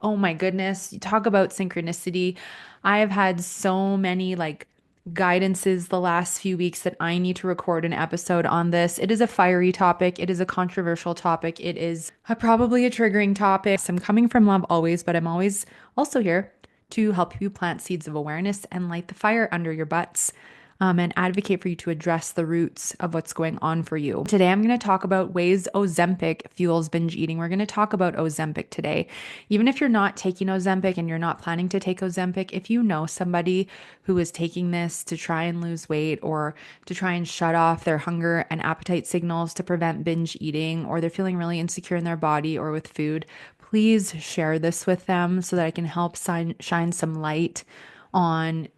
Oh my goodness. You talk about synchronicity. I have had so many guidances the last few weeks that I need to record an episode on this. It is a fiery topic. It is a controversial topic. It is probably a triggering topic. So I'm coming from love always, but I'm always also here to help you plant seeds of awareness and light the fire under your butts, and advocate for you to address the roots of what's going on for you. Today, I'm going to talk about ways Ozempic fuels binge eating. We're going to talk about Ozempic today. Even if you're not taking Ozempic and you're not planning to take Ozempic, if you know somebody who is taking this to try and lose weight or to try and shut off their hunger and appetite signals to prevent binge eating, or they're feeling really insecure in their body or with food, please share this with them so that I can help shine some light on,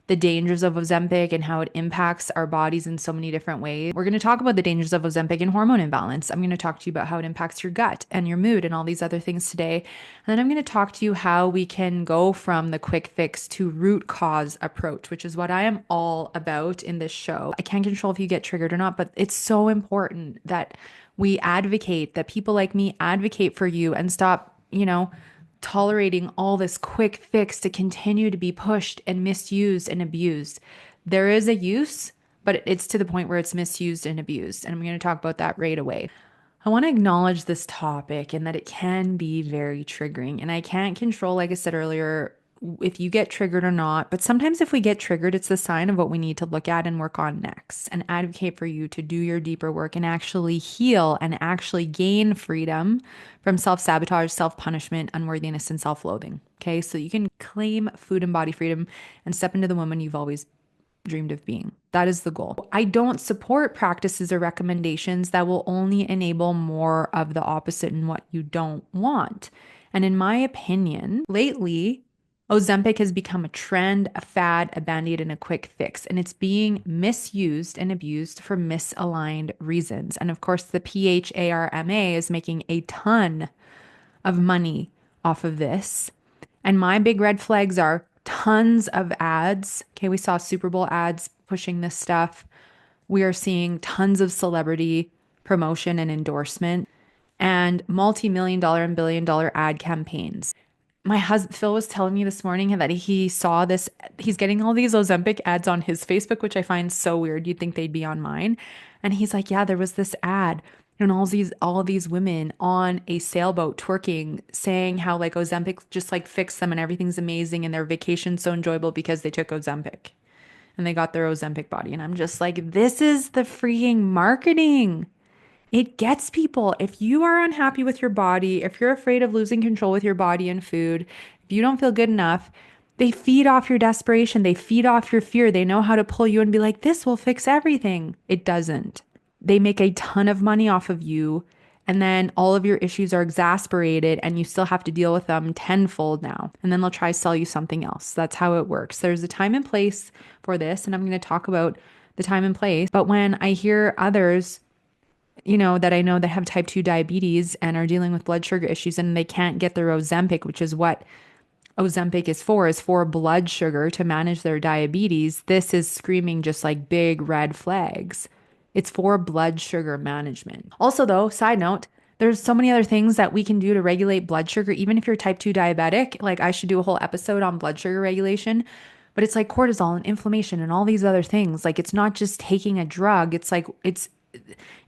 the dangers of Ozempic and how it impacts our bodies in so many different ways. We're going to talk about the dangers of Ozempic and hormone imbalance. I'm going to talk to you about how it impacts your gut and your mood and all these other things today. And then I'm going to talk to you how we can go from the quick fix to root cause approach, which is what I am all about in this show. I can't control if you get triggered or not, but it's so important that we advocate, that people like me advocate for you and stop, tolerating all this quick fix to continue to be pushed and misused and abused. There is a use, but it's to the point where it's misused and abused. And I'm going to talk about that right away. I want to acknowledge this topic and that it can be very triggering. And I can't control, like I said earlier, if you get triggered or not. But sometimes if we get triggered, it's the sign of what we need to look at and work on next and advocate for you to do your deeper work and actually heal and actually gain freedom from self-sabotage, self-punishment, unworthiness, and self-loathing. Okay. So you can claim food and body freedom and step into the woman you've always dreamed of being. That is the goal. I don't support practices or recommendations that will only enable more of the opposite and what you don't want. And in my opinion, lately, Ozempic has become a trend, a fad, a band-aid, and a quick fix, and it's being misused and abused for misaligned reasons. And of course, the PHARMA is making a ton of money off of this. And my big red flags are tons of ads. Okay, we saw Super Bowl ads pushing this stuff. We are seeing tons of celebrity promotion and endorsement and multi-million dollar and billion dollar ad campaigns. My husband Phil was telling me this morning that he saw this. He's getting all these Ozempic ads on his Facebook, which I find so weird. You'd think they'd be on mine. And he's like, yeah, there was this ad and all these women on a sailboat twerking, saying how like Ozempic just like fixed them and everything's amazing and their vacation's so enjoyable because they took Ozempic and they got their Ozempic body. And I'm just like, this is the freaking marketing. It gets people. If you are unhappy with your body, if you're afraid of losing control with your body and food, if you don't feel good enough, they feed off your desperation. They feed off your fear. They know how to pull you and be like, this will fix everything. It doesn't. They make a ton of money off of you. And then all of your issues are exasperated and you still have to deal with them tenfold now. And then they'll try to sell you something else. That's how it works. There's a time and place for this. And I'm going to talk about the time and place. But when I hear others that I know that have type 2 diabetes and are dealing with blood sugar issues and they can't get their Ozempic, which is what Ozempic is for blood sugar to manage their diabetes. This is screaming just like big red flags. It's for blood sugar management. Also, though, side note, there's so many other things that we can do to regulate blood sugar, even if you're type 2 diabetic. Like, I should do a whole episode on blood sugar regulation, but it's like cortisol and inflammation and all these other things. Like, it's not just taking a drug. It's like,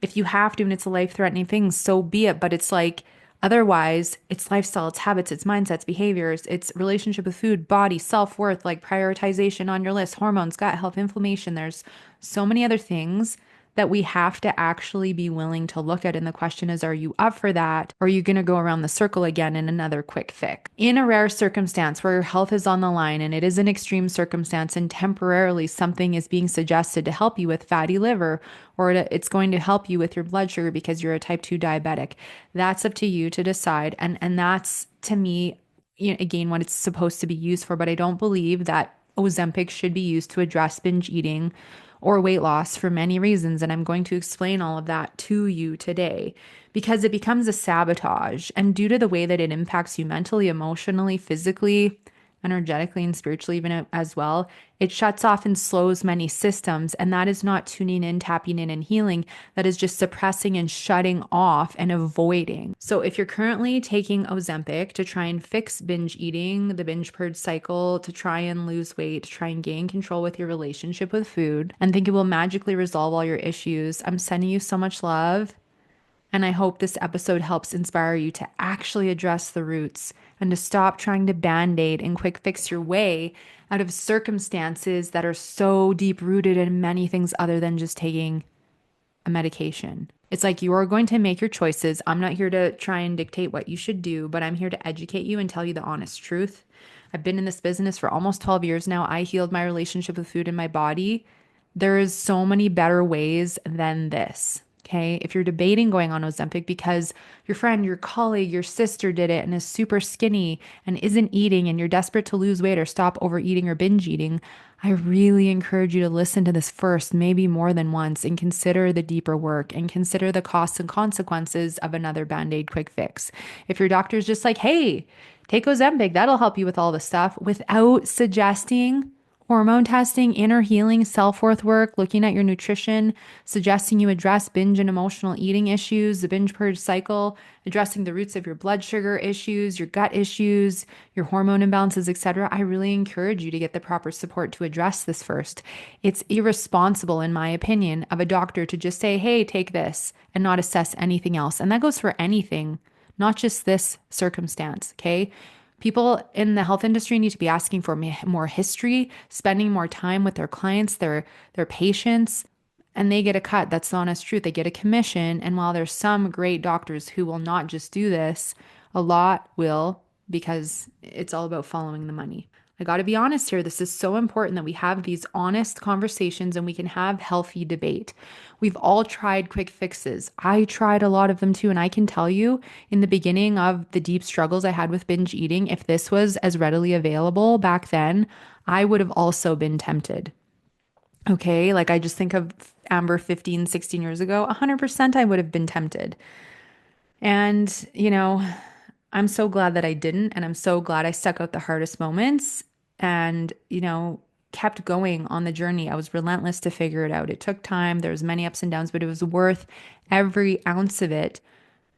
if you have to and it's a life-threatening thing, so be it. But it's like, otherwise, it's lifestyle, it's habits, it's mindsets, behaviors, it's relationship with food, body, self-worth, like prioritization on your list, hormones, gut health, inflammation. There's so many other things that we have to actually be willing to look at. And the question is, are you up for that? Or are you going to go around the circle again in another quick fix? In a rare circumstance where your health is on the line and it is an extreme circumstance and temporarily something is being suggested to help you with fatty liver, or it's going to help you with your blood sugar because you're a type 2 diabetic, that's up to you to decide. And that's, to me, again, what it's supposed to be used for. But I don't believe that Ozempic should be used to address binge eating or weight loss for many reasons. And I'm going to explain all of that to you today because it becomes a sabotage. And due to the way that it impacts you mentally, emotionally, physically, energetically and spiritually, even as well. It shuts off and slows many systems. And that is not tuning in, tapping in, and healing. That is just suppressing and shutting off and avoiding. So if you're currently taking Ozempic to try and fix binge eating, the binge purge cycle, to try and lose weight, to try and gain control with your relationship with food, and think it will magically resolve all your issues, I'm sending you so much love. And I hope this episode helps inspire you to actually address the roots and to stop trying to band aid and quick fix your way out of circumstances that are so deep rooted in many things other than just taking a medication. It's like you are going to make your choices. I'm not here to try and dictate what you should do, but I'm here to educate you and tell you the honest truth. I've been in this business for almost 12 years now. I healed my relationship with food in my body. There is so many better ways than this. Okay. If you're debating going on Ozempic because your friend, your colleague, your sister did it and is super skinny and isn't eating and you're desperate to lose weight or stop overeating or binge eating, I really encourage you to listen to this first, maybe more than once, and consider the deeper work and consider the costs and consequences of another band-aid quick fix. If your doctor's just like, hey, take Ozempic, that'll help you with all the stuff, without suggesting hormone testing, inner healing, self-worth work, looking at your nutrition, suggesting you address binge and emotional eating issues, the binge purge cycle, addressing the roots of your blood sugar issues, your gut issues, your hormone imbalances, etc. I really encourage you to get the proper support to address this first. It's irresponsible, in my opinion, of a doctor to just say, hey, take this and not assess anything else. And that goes for anything, not just this circumstance, okay? People in the health industry need to be asking for more history, spending more time with their clients, their patients, and they get a cut. That's the honest truth. They get a commission. And while there's some great doctors who will not just do this, a lot will, because it's all about following the money. I got to be honest here. This is so important that we have these honest conversations and we can have healthy debate. We've all tried quick fixes. I tried a lot of them too. And I can tell you, in the beginning of the deep struggles I had with binge eating, if this was as readily available back then, I would have also been tempted. Okay. Like I just think of Amber 15, 16 years ago, 100% I would have been tempted. And, I'm so glad that I didn't. And I'm so glad I stuck out the hardest moments and, kept going on the journey. I was relentless to figure it out. It took time. There was many ups and downs, but it was worth every ounce of it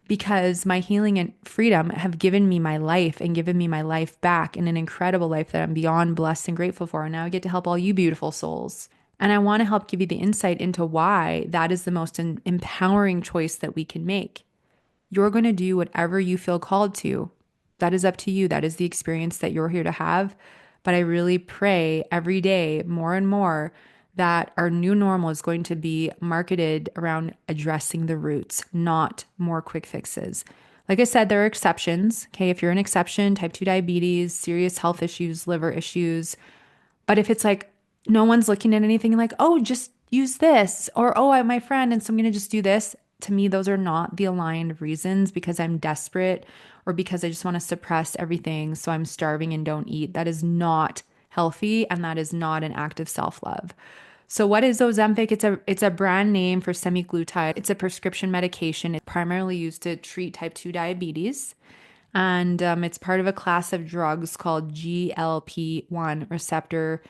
because my healing and freedom have given me my life and given me my life back in an incredible life that I'm beyond blessed and grateful for. And now I get to help all you beautiful souls. And I want to help give you the insight into why that is the most empowering choice that we can make. You're going to do whatever you feel called to. That is up to you. That is the experience that you're here to have. But I really pray every day more and more that our new normal is going to be marketed around addressing the roots, not more quick fixes. Like I said, there are exceptions. Okay. If you're an exception, type 2 diabetes, serious health issues, liver issues. But if it's like no one's looking at anything like, oh, just use this, or oh, I'm my friend, and so I'm going to just do this. To me, those are not the aligned reasons because I'm desperate or because I just want to suppress everything. So I'm starving and don't eat. That is not healthy. And that is not an act of self-love. So what is Ozempic? It's a brand name for semaglutide. It's a prescription medication. It's primarily used to treat type 2 diabetes. And it's part of a class of drugs called GLP-1 receptor,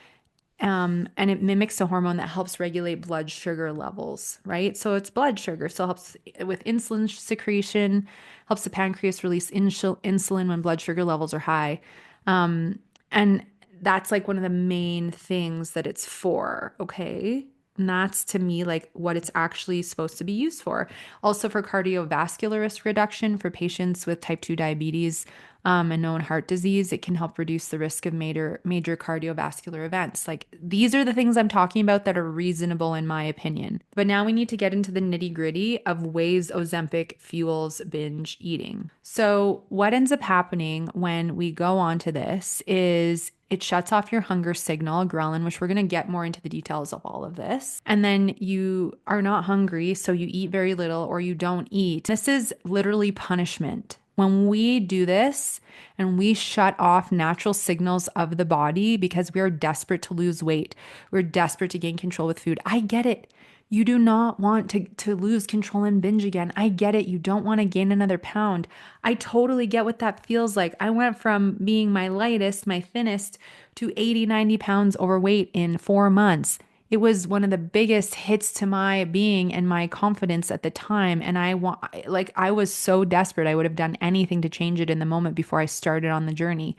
and it mimics a hormone that helps regulate blood sugar levels, right? So it's blood sugar. So it helps with insulin secretion, helps the pancreas release insulin when blood sugar levels are high. And that's like one of the main things that it's for, okay? And that's to me like what it's actually supposed to be used for. Also for cardiovascular risk reduction for patients with type 2 diabetes and known heart disease, it can help reduce the risk of major cardiovascular events. Like these are the things I'm talking about that are reasonable in my opinion. But now we need to get into the nitty gritty of ways Ozempic fuels binge eating. So what ends up happening when we go on to this is it shuts off your hunger signal, ghrelin, which we're going to get more into the details of all of this. And then you are not hungry, so you eat very little or you don't eat. This is literally punishment. When we do this and we shut off natural signals of the body because we are desperate to lose weight, we're desperate to gain control with food. I get it. You do not want to lose control and binge again. I get it. You don't want to gain another pound. I totally get what that feels like. I went from being my lightest, my thinnest, to 80, 90 pounds overweight in 4 months. It was one of the biggest hits to my being and my confidence at the time. And I was so desperate. I would have done anything to change it in the moment before I started on the journey.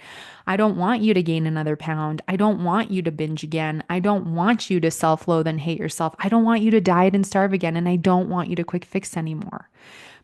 I don't want you to gain another pound. I don't want you to binge again. I don't want you to self-loathe and hate yourself. I don't want you to diet and starve again. And I don't want you to quick fix anymore.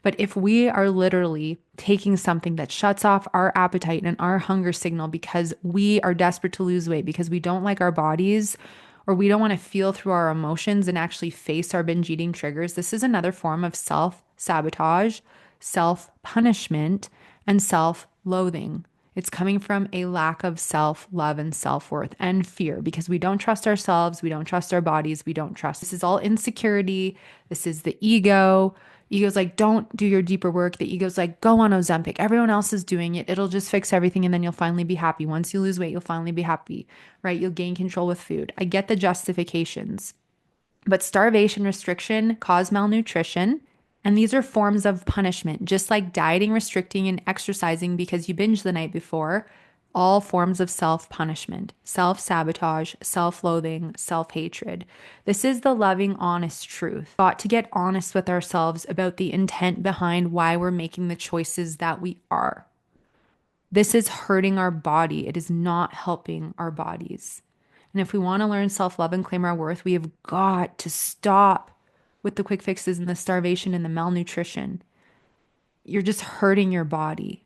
But if we are literally taking something that shuts off our appetite and our hunger signal because we are desperate to lose weight, because we don't like our bodies, or we don't want to feel through our emotions and actually face our binge eating triggers, this is another form of self sabotage, self punishment, and self loathing. It's coming from a lack of self love and self worth and fear because we don't trust ourselves. We don't trust our bodies. We don't trust. This is all insecurity. This is the ego. Ego's like, don't do your deeper work. The ego's like, go on Ozempic. Everyone else is doing it. It'll just fix everything and then you'll finally be happy. Once you lose weight, you'll finally be happy, right? You'll gain control with food. I get the justifications, but starvation restriction cause malnutrition. And these are forms of punishment, just like dieting, restricting, and exercising because you binged the night before, all forms of self punishment, self sabotage, self loathing, self hatred. This is the loving, honest truth. We've got to get honest with ourselves about the intent behind why we're making the choices that we are. This is hurting our body, it is not helping our bodies. And if we want to learn self love and claim our worth, we have got to stop with the quick fixes and the starvation and the malnutrition. You're just hurting your body.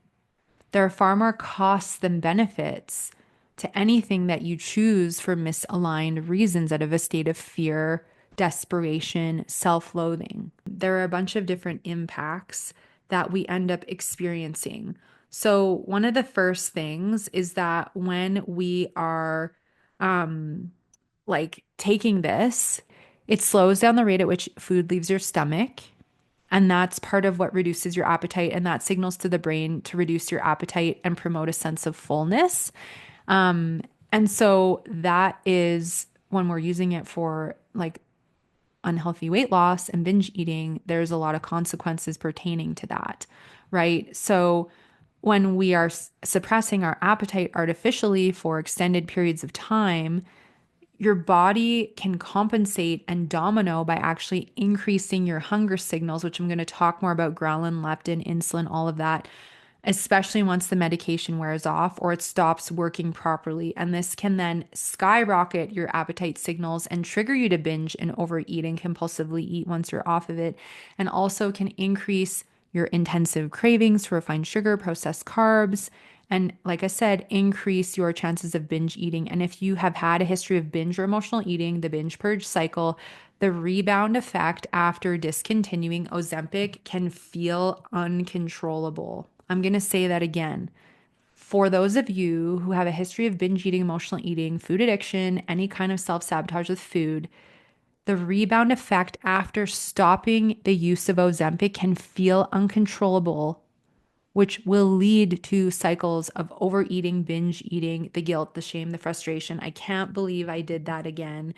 There are far more costs than benefits to anything that you choose for misaligned reasons out of a state of fear, desperation, self loathing. There are a bunch of different impacts that we end up experiencing. So, one of the first things is that when we are taking this, it slows down the rate at which food leaves your stomach. And that's part of what reduces your appetite. And that signals to the brain to reduce your appetite and promote a sense of fullness. And so that is when we're using it for like unhealthy weight loss and binge eating, there's a lot of consequences pertaining to that, right? So when we are suppressing our appetite artificially for extended periods of time, your body can compensate and domino by actually increasing your hunger signals, which I'm going to talk more about ghrelin, leptin, insulin, all of that, especially once the medication wears off or it stops working properly. And this can then skyrocket your appetite signals and trigger you to binge and overeat and compulsively eat once you're off of it, and also can increase your intensive cravings for refined sugar, processed carbs, and like I said, increase your chances of binge eating. And if you have had a history of binge or emotional eating, the binge purge cycle, the rebound effect after discontinuing Ozempic can feel uncontrollable. I'm going to say that again. For those of you who have a history of binge eating, emotional eating, food addiction, any kind of self sabotage with food, the rebound effect after stopping the use of Ozempic can feel uncontrollable, which will lead to cycles of overeating, binge eating, the guilt, the shame, the frustration. I can't believe I did that again.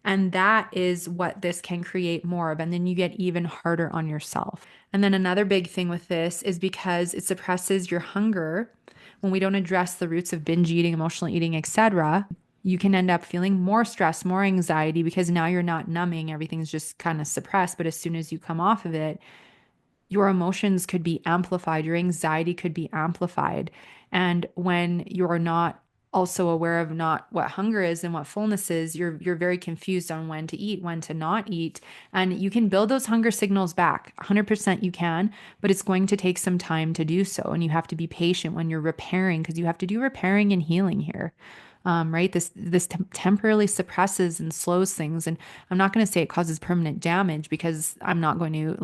And that is what this can create more of. And then you get even harder on yourself. And then another big thing with this is because it suppresses your hunger. When we don't address the roots of binge eating, emotional eating, etc., you can end up feeling more stress, more anxiety because now you're not numbing. Everything's just kind of suppressed. But as soon as you come off of it, your emotions could be amplified, your anxiety could be amplified. And when you're not also aware of not what hunger is and what fullness is, you're very confused on when to eat, when to not eat. And you can build those hunger signals back. 100% you can, but it's going to take some time to do so. And you have to be patient when you're repairing because you have to do repairing and healing here. Right? This temporarily suppresses and slows things. And I'm not going to say it causes permanent damage because I'm not going to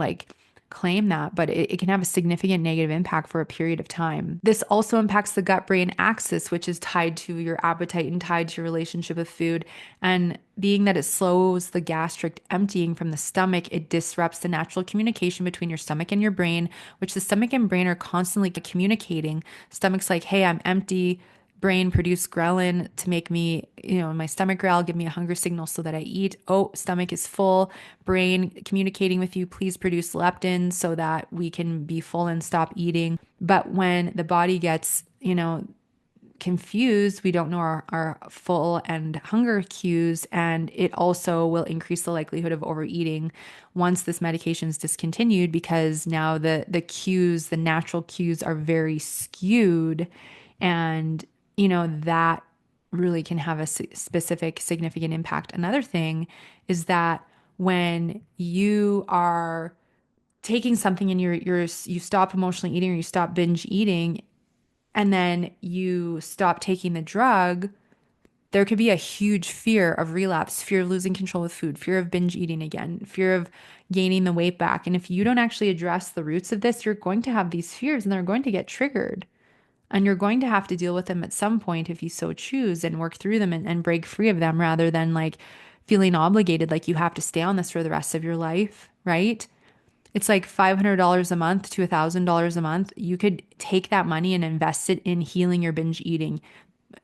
claim that, but it can have a significant negative impact for a period of time. This also impacts the gut-brain axis, which is tied to your appetite and tied to your relationship with food. And being that it slows the gastric emptying from the stomach, it disrupts the natural communication between your stomach and your brain, which the stomach and brain are constantly communicating. Stomach's like, hey, I'm empty. brain produce ghrelin to make me, my stomach growl, give me a hunger signal so that I eat. Oh, stomach is full. Brain communicating with you, please produce leptin so that we can be full and stop eating. But when the body gets, confused, we don't know our full and hunger cues, and it also will increase the likelihood of overeating once this medication is discontinued because now the cues, the natural cues are very skewed, and that really can have a specific significant impact. Another thing is that when you are taking something and you stop emotionally eating or you stop binge eating and then you stop taking the drug, there could be a huge fear of relapse, fear of losing control with food, fear of binge eating again, fear of gaining the weight back. And if you don't actually address the roots of this, you're going to have these fears and they're going to get triggered. And you're going to have to deal with them at some point if you so choose and work through them and break free of them rather than like feeling obligated, like you have to stay on this for the rest of your life, right? It's like $500 a month to $1,000 a month. You could take that money and invest it in healing your binge eating,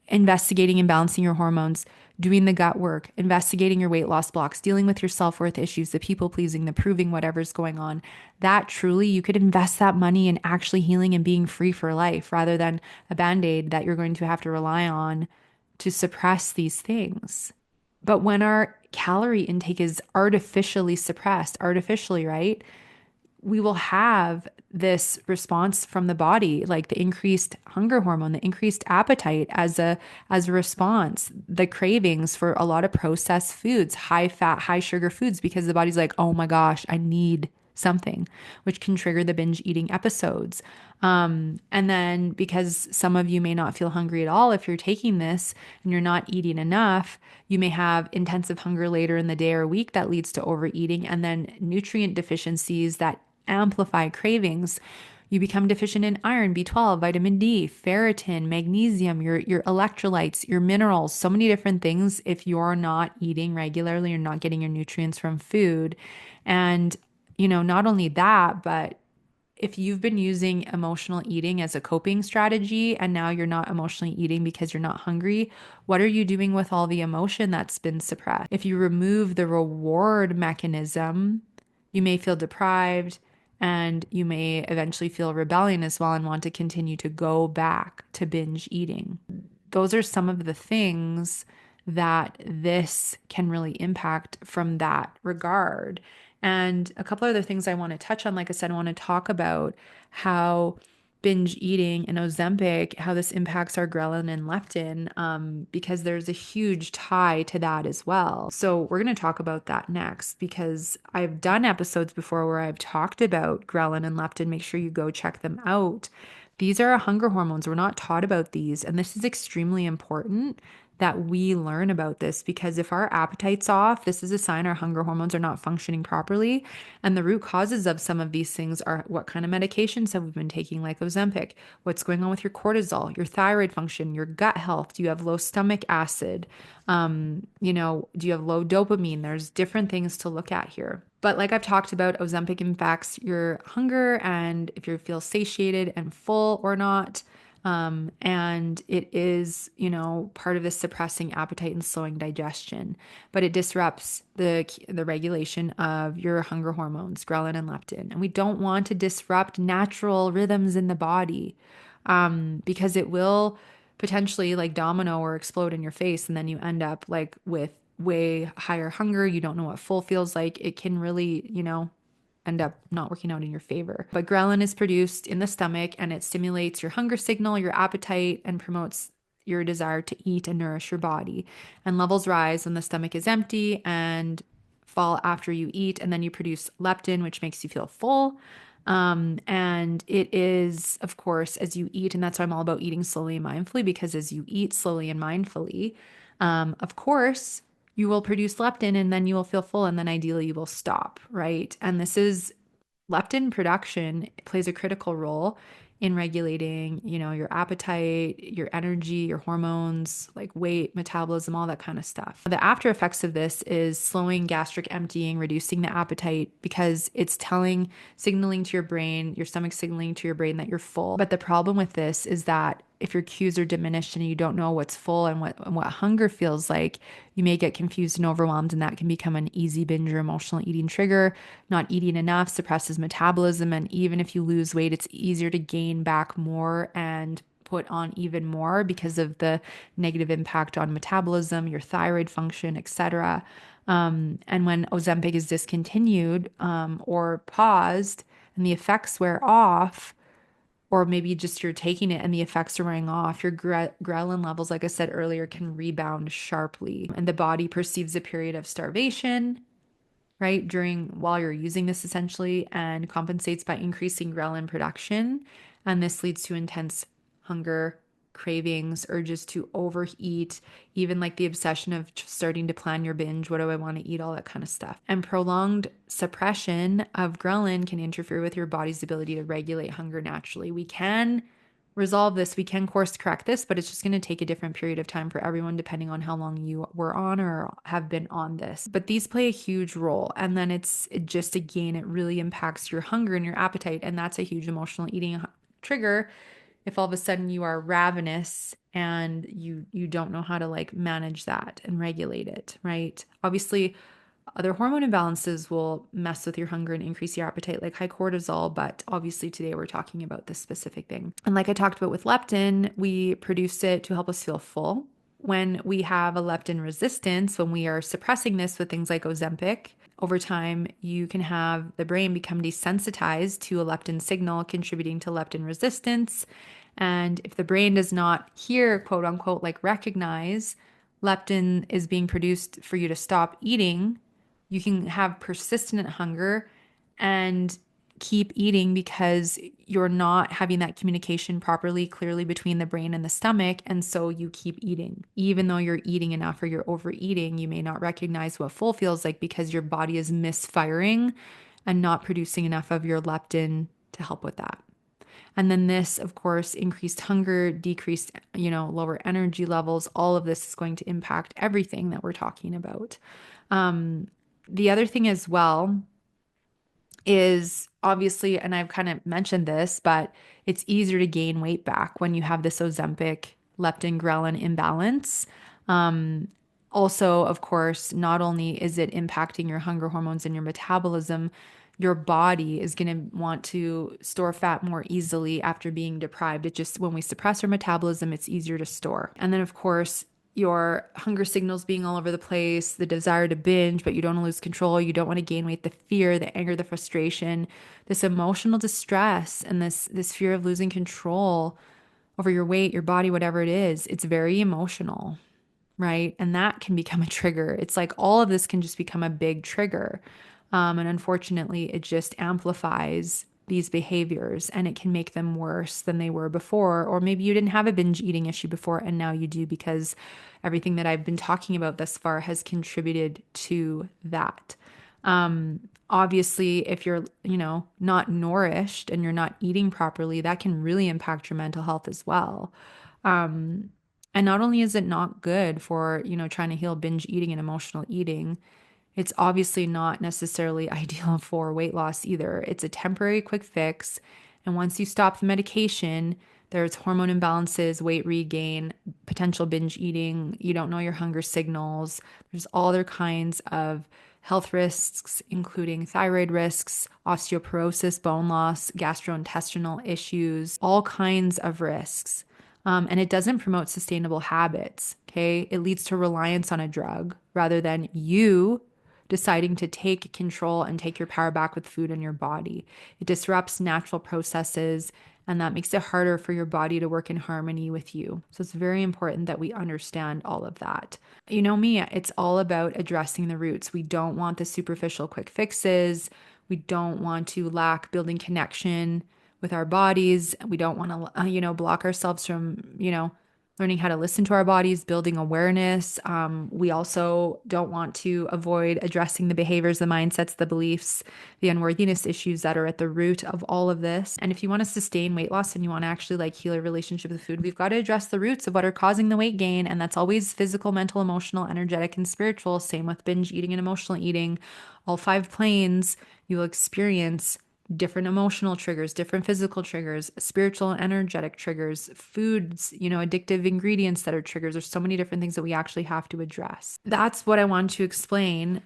investigating and balancing your hormones, doing the gut work, investigating your weight loss blocks, dealing with your self-worth issues, the people pleasing, the proving whatever's going on. That truly, you could invest that money in actually healing and being free for life rather than a band-aid that you're going to have to rely on to suppress these things. But when our calorie intake is artificially suppressed, artificially, right? We will have this response from the body, like the increased hunger hormone, the increased appetite as a response, the cravings for a lot of processed foods, high fat, high sugar foods, because the body's like, oh my gosh, I need something, which can trigger the binge eating episodes. And then because some of you may not feel hungry at all if you're taking this and you're not eating enough, you may have intensive hunger later in the day or week that leads to overeating, and then nutrient deficiencies that amplify cravings. You become deficient in iron, B12, vitamin D, ferritin, magnesium, your electrolytes, your minerals, so many different things if you're not eating regularly, you're not getting your nutrients from food. And not only that, but if you've been using emotional eating as a coping strategy and now you're not emotionally eating because you're not hungry, what are you doing with all the emotion that's been suppressed? If you remove the reward mechanism, you may feel deprived and you may eventually feel rebellion as well and want to continue to go back to binge eating. Those are some of the things that this can really impact from that regard. And a couple other things I want to touch on, like I said, I want to talk about how binge eating and Ozempic, how this impacts our ghrelin and leptin, because there's a huge tie to that as well. So we're going to talk about that next because I've done episodes before where I've talked about ghrelin and leptin. Make sure you go check them out. These are our hunger hormones. We're not taught about these, and this is extremely important that we learn about this because if our appetite's off, this is a sign our hunger hormones are not functioning properly. And the root causes of some of these things are what kind of medications have we been taking, like Ozempic? What's going on with your cortisol, your thyroid function, your gut health? Do you have low stomach acid? Do you have low dopamine? There's different things to look at here. But like I've talked about, Ozempic impacts your hunger and if you feel satiated and full or not. And it is, part of the suppressing appetite and slowing digestion, but it disrupts the regulation of your hunger hormones, ghrelin and leptin. And we don't want to disrupt natural rhythms in the body, because it will potentially like domino or explode in your face. And then you end up like with way higher hunger. You don't know what full feels like. It can really, end up not working out in your favor. But ghrelin is produced in the stomach and it stimulates your hunger signal, your appetite, and promotes your desire to eat and nourish your body. And levels rise when the stomach is empty and fall after you eat. And then you produce leptin, which makes you feel full. And it is, of course, as you eat, and that's why I'm all about eating slowly and mindfully, because as you eat slowly and mindfully, of course, you will produce leptin and then you will feel full and then ideally you will stop, right? And this is leptin production plays a critical role in regulating, your appetite, your energy, your hormones, like weight, metabolism, all that kind of stuff. The after effects of this is slowing gastric emptying, reducing the appetite because it's signaling to your brain, your stomach signaling to your brain that you're full. But the problem with this is that if your cues are diminished and you don't know what's full and what hunger feels like, you may get confused and overwhelmed, and that can become an easy binge or emotional eating trigger. Not eating enough suppresses metabolism, and even if you lose weight, it's easier to gain back more and put on even more because of the negative impact on metabolism, your thyroid function, etc. And when Ozempic is discontinued or paused and the effects wear off, or maybe just you're taking it and the effects are wearing off, your ghrelin levels, like I said earlier, can rebound sharply. And the body perceives a period of starvation, right, during while you're using this essentially, and compensates by increasing ghrelin production. And this leads to intense hunger, cravings, urges to overeat, even like the obsession of starting to plan your binge. What do I want to eat? All that kind of stuff. And prolonged suppression of ghrelin can interfere with your body's ability to regulate hunger naturally. We can resolve this, we can course correct this, but it's just going to take a different period of time for everyone, depending on how long you were on or have been on this. But these play a huge role. And then it just, again, it really impacts your hunger and your appetite. And that's a huge emotional eating trigger. If all of a sudden you are ravenous and you don't know how to like manage that and regulate it, right? Obviously, other hormone imbalances will mess with your hunger and increase your appetite, like high cortisol. But obviously, today we're talking about this specific thing. And like I talked about with leptin, we produce it to help us feel full. When we have a leptin resistance, when we are suppressing this with things like Ozempic, over time, you can have the brain become desensitized to a leptin signal, contributing to leptin resistance. And if the brain does not hear, quote unquote, like recognize leptin is being produced for you to stop eating, you can have persistent hunger and keep eating because you're not having that communication properly, clearly between the brain and the stomach. And so you keep eating. Even though you're eating enough or you're overeating, you may not recognize what full feels like because your body is misfiring and not producing enough of your leptin to help with that. And then this, of course, increased hunger, decreased, lower energy levels. All of this is going to impact everything that we're talking about. The other thing as well is obviously, and I've kind of mentioned this, but it's easier to gain weight back when you have this Ozempic leptin ghrelin imbalance. Um, Also, of course, not only is it impacting your hunger hormones and your metabolism, your body is going to want to store fat more easily after being deprived. It just, when we suppress our metabolism, it's easier to store. And then, of course, your hunger signals being all over the place, the desire to binge, but you don't want to lose control. You don't want to gain weight, the fear, the anger, the frustration, this emotional distress, and this fear of losing control over your weight, your body, whatever it is. It's very emotional, right? And that can become a trigger. It's like all of this can just become a big trigger. And unfortunately, it just amplifies these behaviors and it can make them worse than they were before. Or maybe you didn't have a binge eating issue before and now you do because everything that I've been talking about thus far has contributed to that. Obviously, if you're, not nourished and you're not eating properly, that can really impact your mental health as well. And not only is it not good for, trying to heal binge eating and emotional eating, it's obviously not necessarily ideal for weight loss either. It's a temporary quick fix. And once you stop the medication, there's hormone imbalances, weight regain, potential binge eating. You don't know your hunger signals. There's all other kinds of health risks, including thyroid risks, osteoporosis, bone loss, gastrointestinal issues, all kinds of risks. And it doesn't promote sustainable habits. Okay. It leads to reliance on a drug rather than you deciding to take control and take your power back with food in your body. It disrupts natural processes and that makes it harder for your body to work in harmony with you. So it's very important that we understand all of that. You know me, it's all about addressing the roots. We don't want the superficial quick fixes. We don't want to lack building connection with our bodies. We don't want to, block ourselves from, learning how to listen to our bodies, building awareness. We also don't want to avoid addressing the behaviors, the mindsets, the beliefs, the unworthiness issues that are at the root of all of this. And if you want to sustain weight loss and you want to actually like heal a relationship with food, we've got to address the roots of what are causing the weight gain. And that's always physical, mental, emotional, energetic, and spiritual. Same with binge eating and emotional eating. All five planes you will experience different emotional triggers, different physical triggers, spiritual and energetic triggers, foods, addictive ingredients that are triggers. There's so many different things that we actually have to address. That's what I want to explain,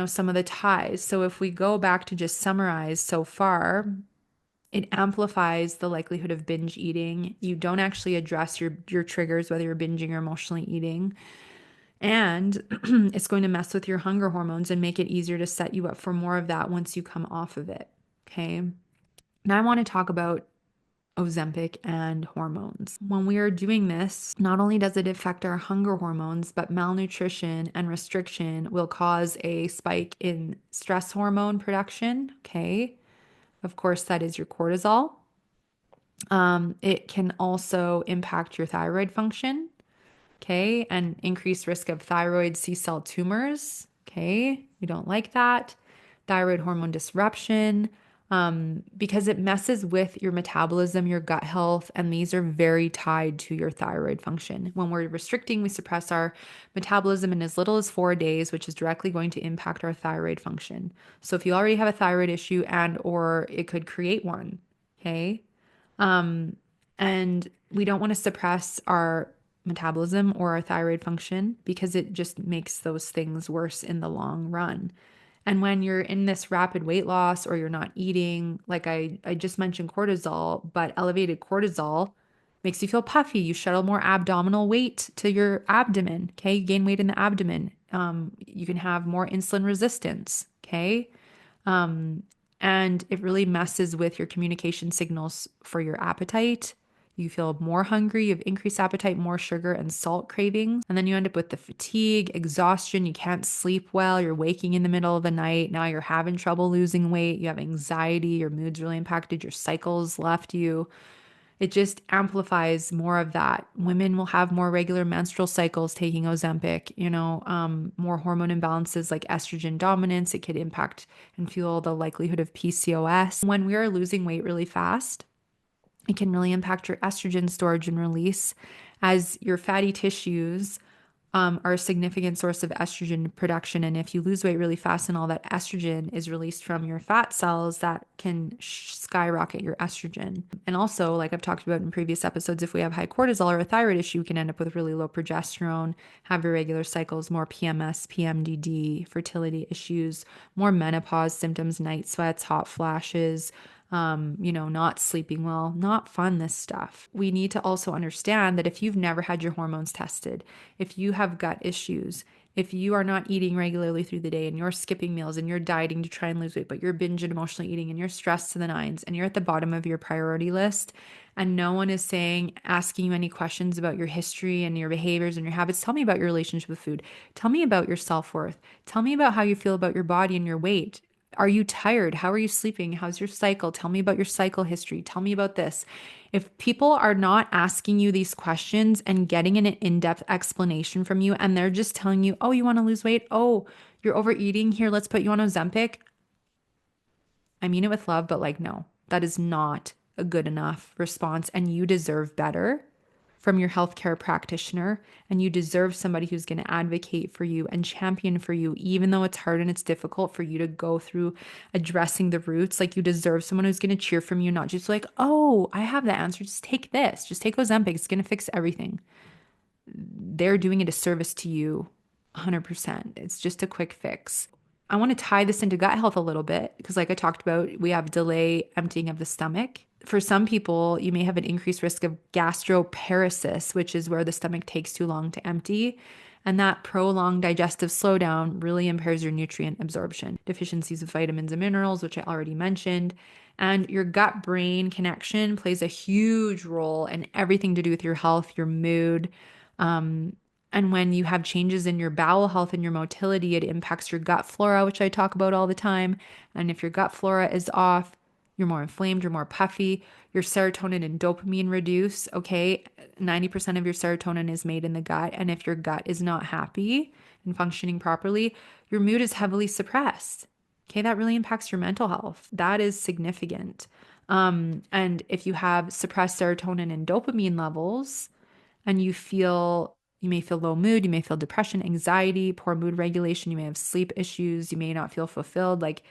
some of the ties. So if we go back to just summarize so far, it amplifies the likelihood of binge eating. You don't actually address your triggers, whether you're binging or emotionally eating. And it's going to mess with your hunger hormones and make it easier to set you up for more of that once you come off of it. Okay. Now I want to talk about Ozempic and hormones. When we are doing this, not only does it affect our hunger hormones, but malnutrition and restriction will cause a spike in stress hormone production. Okay. Of course, that is your cortisol. It can also impact your thyroid function. Okay, and increased risk of thyroid C cell tumors. Okay, we don't like that. Thyroid hormone disruption, because it messes with your metabolism, your gut health, and these are very tied to your thyroid function. When we're restricting, we suppress our metabolism in as little as 4 days, which is directly going to impact our thyroid function. So if you already have a thyroid issue and or it could create one, okay? And we don't want to suppress our metabolism or our thyroid function because it just makes those things worse in the long run. And when you're in this rapid weight loss or you're not eating, like I just mentioned cortisol, but elevated cortisol makes you feel puffy. You shuttle more abdominal weight to your abdomen. Okay. You gain weight in the abdomen. You can have more insulin resistance. Okay. Um, and it really messes with your communication signals for your appetite. You feel more hungry, you have increased appetite, more sugar and salt cravings. And then you end up with the fatigue, exhaustion. You can't sleep well. You're waking in the middle of the night. Now you're having trouble losing weight. You have anxiety. Your mood's really impacted. Your cycles left you. It just amplifies more of that. Women will have more regular menstrual cycles taking Ozempic, more hormone imbalances like estrogen dominance. It could impact and fuel the likelihood of PCOS. When we are losing weight really fast, it can really impact your estrogen storage and release as your fatty tissues are a significant source of estrogen production. And if you lose weight really fast and all that estrogen is released from your fat cells, that can skyrocket your estrogen. And also, like I've talked about in previous episodes, if we have high cortisol or a thyroid issue, we can end up with really low progesterone, have irregular cycles, more PMS, PMDD, fertility issues, more menopause symptoms, night sweats, hot flashes, not sleeping well, not fun, this stuff. We need to also understand that if you've never had your hormones tested, if you have gut issues, if you are not eating regularly through the day and you're skipping meals and you're dieting to try and lose weight, but you're binge and emotionally eating and you're stressed to the nines and you're at the bottom of your priority list and no one is asking you any questions about your history and your behaviors and your habits, tell me about your relationship with food. Tell me about your self-worth. Tell me about how you feel about your body and your weight. Are you tired? How are you sleeping? How's your cycle? Tell me about your cycle history. Tell me about this. If people are not asking you these questions and getting an in-depth explanation from you, and they're just telling you, oh, you want to lose weight? Oh, you're overeating. Here, let's put you on Ozempic. I mean it with love, but like, no, that is not a good enough response. And you deserve better from your healthcare practitioner. And you deserve somebody who's going to advocate for you and champion for you, even though it's hard and it's difficult for you to go through addressing the roots. Like, you deserve someone who's going to cheer from you, not just like, oh, I have the answer. Just take this. Just take Ozempic. It's going to fix everything. They're doing a disservice to you 100%. It's just a quick fix. I want to tie this into gut health a little bit because, like I talked about, we have delay emptying of the stomach. For some people, you may have an increased risk of gastroparesis, which is where the stomach takes too long to empty. And that prolonged digestive slowdown really impairs your nutrient absorption. Deficiencies of vitamins and minerals, which I already mentioned. And your gut brain connection plays a huge role in everything to do with your health, your mood. Um, and when you have changes in your bowel health and your motility, it impacts your gut flora, which I talk about all the time. And if your gut flora is off, you're more inflamed, you're more puffy, your serotonin and dopamine reduce. Okay. 90% of your serotonin is made in the gut. And if your gut is not happy and functioning properly, your mood is heavily suppressed. Okay. That really impacts your mental health. That is significant. And if you have suppressed serotonin and dopamine levels, and you may feel low mood, you may feel depression, anxiety, poor mood regulation, you may have sleep issues, you may not feel fulfilled. Like,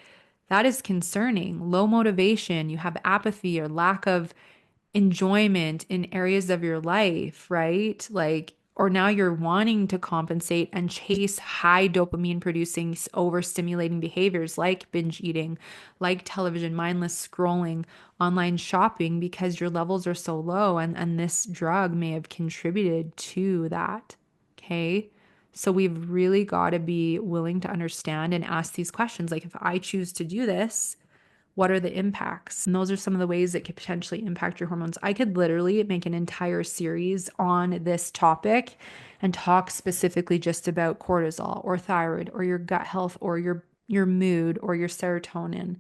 That is concerning. Low motivation, you have apathy or lack of enjoyment in areas of your life, right? Like, or now you're wanting to compensate and chase high dopamine producing, overstimulating behaviors like binge eating, like television, mindless scrolling, online shopping because your levels are so low. And this drug may have contributed to that. Okay. So we've really got to be willing to understand and ask these questions. Like, if I choose to do this, what are the impacts? And those are some of the ways that could potentially impact your hormones. I could literally make an entire series on this topic and talk specifically just about cortisol or thyroid or your gut health or your mood or your serotonin.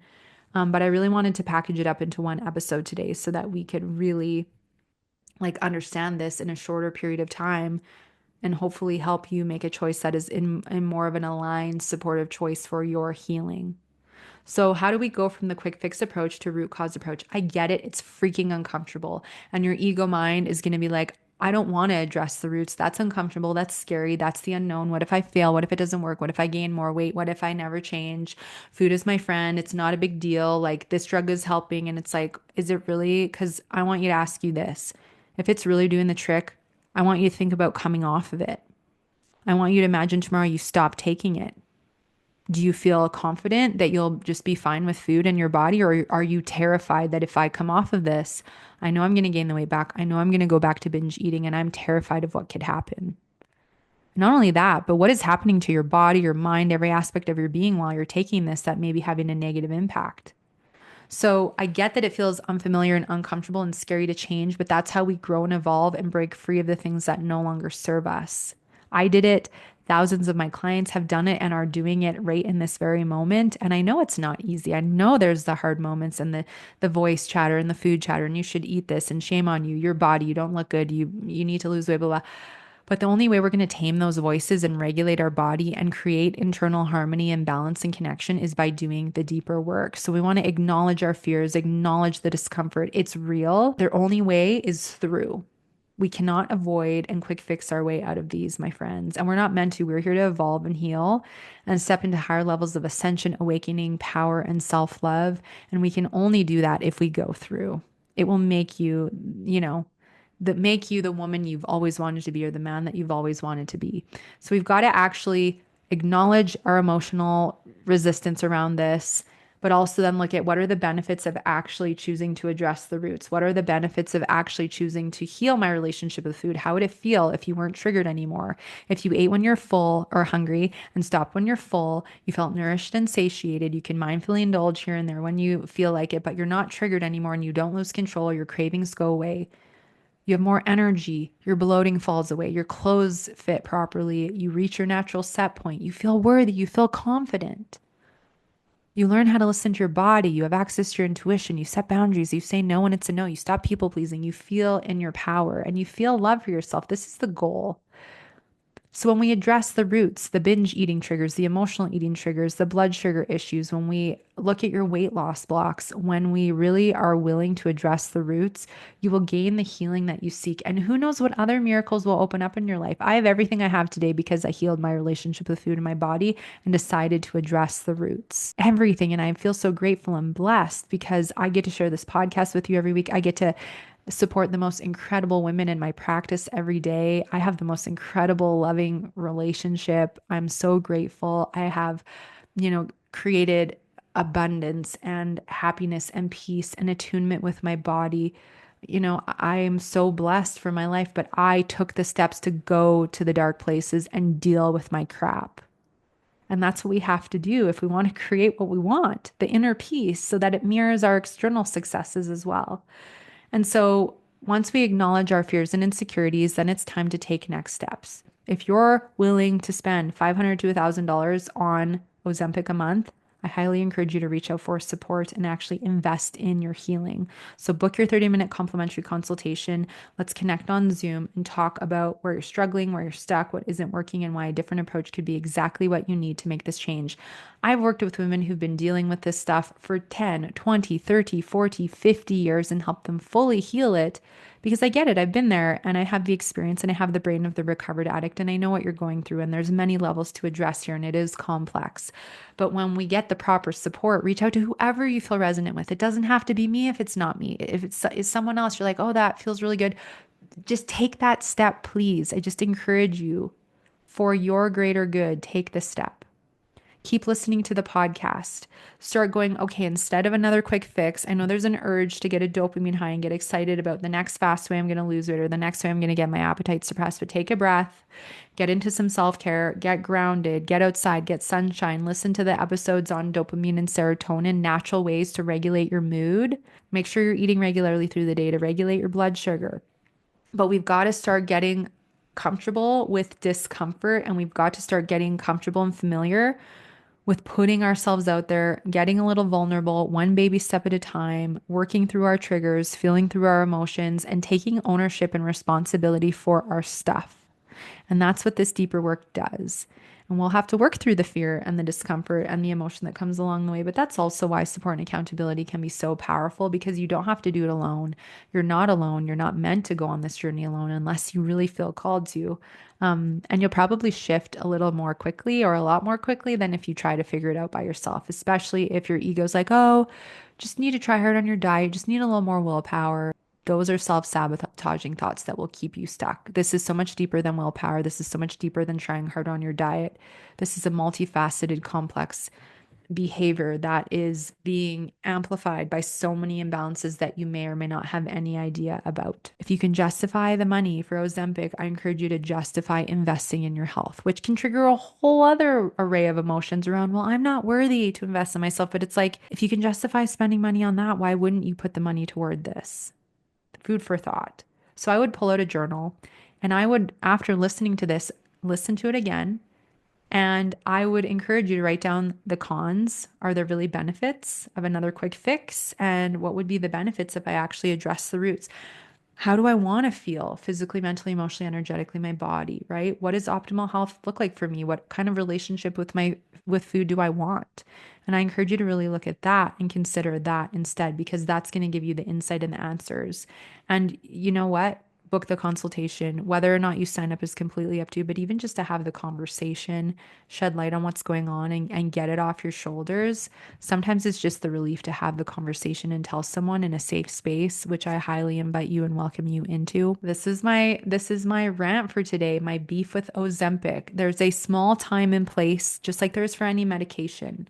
But I really wanted to package it up into one episode today so that we could really like understand this in a shorter period of time and hopefully help you make a choice that is in more of an aligned, supportive choice for your healing. So, how do we go from the quick fix approach to root cause approach? I get it. It's freaking uncomfortable. And your ego mind is going to be like, I don't want to address the roots. That's uncomfortable. That's scary. That's the unknown. What if I fail? What if it doesn't work? What if I gain more weight? What if I never change? Food is my friend. It's not a big deal. Like, this drug is helping. And it's like, is it really? Because I want you to ask you this. If it's really doing the trick, I want you to think about coming off of it. I want you to imagine tomorrow you stop taking it. Do you feel confident that you'll just be fine with food in your body? Or are you terrified that if I come off of this, I know I'm going to gain the weight back. I know I'm going to go back to binge eating and I'm terrified of what could happen. Not only that, but what is happening to your body, your mind, every aspect of your being while you're taking this that may be having a negative impact. So I get that it feels unfamiliar and uncomfortable and scary to change, but that's how we grow and evolve and break free of the things that no longer serve us. I did it. Thousands of my clients have done it and are doing it right in this very moment. And I know it's not easy. I know there's the hard moments and the voice chatter and the food chatter, and you should eat this and shame on you, your body, you don't look good, you need to lose weight, blah, blah. But the only way we're going to tame those voices and regulate our body and create internal harmony and balance and connection is by doing the deeper work. So we want to acknowledge our fears, acknowledge the discomfort. It's real. Their only way is through. We cannot avoid and quick fix our way out of these, my friends. And we're not meant to. We're here to evolve and heal and step into higher levels of ascension, awakening, power, and self love. And we can only do that if we go through. It will make you, you know, that make you the woman you've always wanted to be or the man that you've always wanted to be. So we've got to actually acknowledge our emotional resistance around this, but also then look at what are the benefits of actually choosing to address the roots? What are the benefits of actually choosing to heal my relationship with food? How would it feel if you weren't triggered anymore? If you ate when you're full or hungry and stopped when you're full, you felt nourished and satiated. You can mindfully indulge here and there when you feel like it, but you're not triggered anymore and you don't lose control. Your cravings go away. You have more energy. Your bloating falls away. Your clothes fit properly. You reach your natural set point. You feel worthy. You feel confident. You learn how to listen to your body. You have access to your intuition. You set boundaries. You say no when it's a no. You stop people pleasing. You feel in your power and you feel love for yourself. This is the goal. So when we address the roots, the binge eating triggers, the emotional eating triggers, the blood sugar issues, when we look at your weight loss blocks, when we really are willing to address the roots, you will gain the healing that you seek. And who knows what other miracles will open up in your life. I have everything I have today because I healed my relationship with food in my body and decided to address the roots. Everything. And I feel so grateful and blessed because I get to share this podcast with you every week. I get to support the most incredible women in my practice every day. I have the most incredible, loving relationship. I'm so grateful. I have, created abundance and happiness and peace and attunement with my body. I am so blessed for my life, but I took the steps to go to the dark places and deal with my crap. And that's what we have to do if we want to create what we want, the inner peace, so that it mirrors our external successes as well. And so once we acknowledge our fears and insecurities, then it's time to take next steps. If you're willing to spend $500 to $1,000 on Ozempic a month, I highly encourage you to reach out for support and actually invest in your healing. So book your 30-minute complimentary consultation. Let's connect on Zoom and talk about where you're struggling, where you're stuck, what isn't working, and why a different approach could be exactly what you need to make this change. I've worked with women who've been dealing with this stuff for 10, 20, 30, 40, 50 years and helped them fully heal it because I get it. I've been there and I have the experience and I have the brain of the recovered addict and I know what you're going through. And there's many levels to address here and it is complex. But when we get the proper support, reach out to whoever you feel resonant with. It doesn't have to be me if it's not me. If it's someone else, you're like, oh, that feels really good. Just take that step, please. I just encourage you for your greater good, take the step. Keep listening to the podcast. Start going, okay, instead of another quick fix, I know there's an urge to get a dopamine high and get excited about the next fast way I'm going to lose weight or the next way I'm going to get my appetite suppressed. But take a breath, get into some self care, get grounded, get outside, get sunshine, listen to the episodes on dopamine and serotonin, natural ways to regulate your mood. Make sure you're eating regularly through the day to regulate your blood sugar. But we've got to start getting comfortable with discomfort and we've got to start getting comfortable and familiar with putting ourselves out there, getting a little vulnerable, one baby step at a time, working through our triggers, feeling through our emotions, and taking ownership and responsibility for our stuff. And that's what this deeper work does. And we'll have to work through the fear and the discomfort and the emotion that comes along the way. But that's also why support and accountability can be so powerful because you don't have to do it alone. You're not alone. You're not meant to go on this journey alone unless you really feel called to. And you'll probably shift a little more quickly or a lot more quickly than if you try to figure it out by yourself, especially if your ego's like, oh, just need to try hard on your diet, just need a little more willpower. Those are self-sabotaging thoughts that will keep you stuck. This is so much deeper than willpower. This is so much deeper than trying hard on your diet. This is a multifaceted, complex behavior that is being amplified by so many imbalances that you may or may not have any idea about. If you can justify the money for Ozempic, I encourage you to justify investing in your health, which can trigger a whole other array of emotions around, well, I'm not worthy to invest in myself. But it's like, if you can justify spending money on that, why wouldn't you put the money toward this? Food for thought. So I would pull out a journal and I would, after listening to this, listen to it again. And I would encourage you to write down the cons. Are there really benefits of another quick fix? And what would be the benefits if I actually address the roots? How do I want to feel physically, mentally, emotionally, energetically, my body, right? What does optimal health look like for me? What kind of relationship with food do I want? And I encourage you to really look at that and consider that instead, because that's going to give you the insight and the answers. And you know what? Book the consultation. Whether or not you sign up is completely up to you, but even just to have the conversation, shed light on what's going on and get it off your shoulders. Sometimes it's just the relief to have the conversation and tell someone in a safe space, which I highly invite you and welcome you into. This is my rant for today, my beef with Ozempic. There's a small time and place, just like there is for any medication.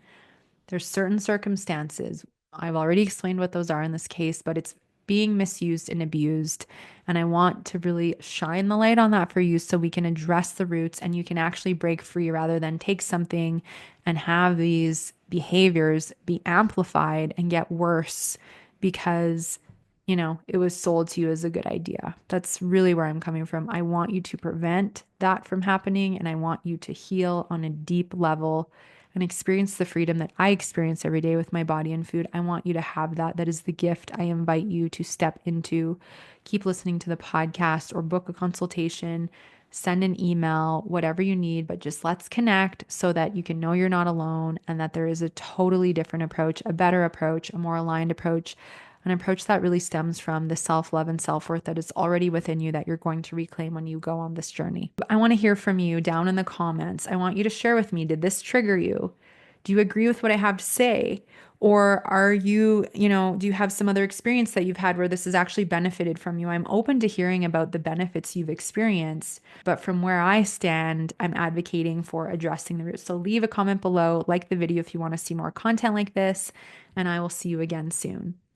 There's certain circumstances. I've already explained what those are in this case, but it's being misused and abused. And I want to really shine the light on that for you so we can address the roots and you can actually break free rather than take something and have these behaviors be amplified and get worse because, it was sold to you as a good idea. That's really where I'm coming from. I want you to prevent that from happening and I want you to heal on a deep level and experience the freedom that I experience every day with my body and food. I want you to have that. That is the gift I invite you to step into. Keep listening to the podcast or book a consultation, send an email, whatever you need, but just let's connect so that you can know you're not alone and that there is a totally different approach, a better approach, a more aligned approach, an approach that really stems from the self-love and self-worth that is already within you that you're going to reclaim when you go on this journey. I want to hear from you down in the comments. I want you to share with me, did this trigger you? Do you agree with what I have to say? Or are you, do you have some other experience that you've had where this has actually benefited from you? I'm open to hearing about the benefits you've experienced, but from where I stand, I'm advocating for addressing the roots. So leave a comment below, like the video if you want to see more content like this, and I will see you again soon.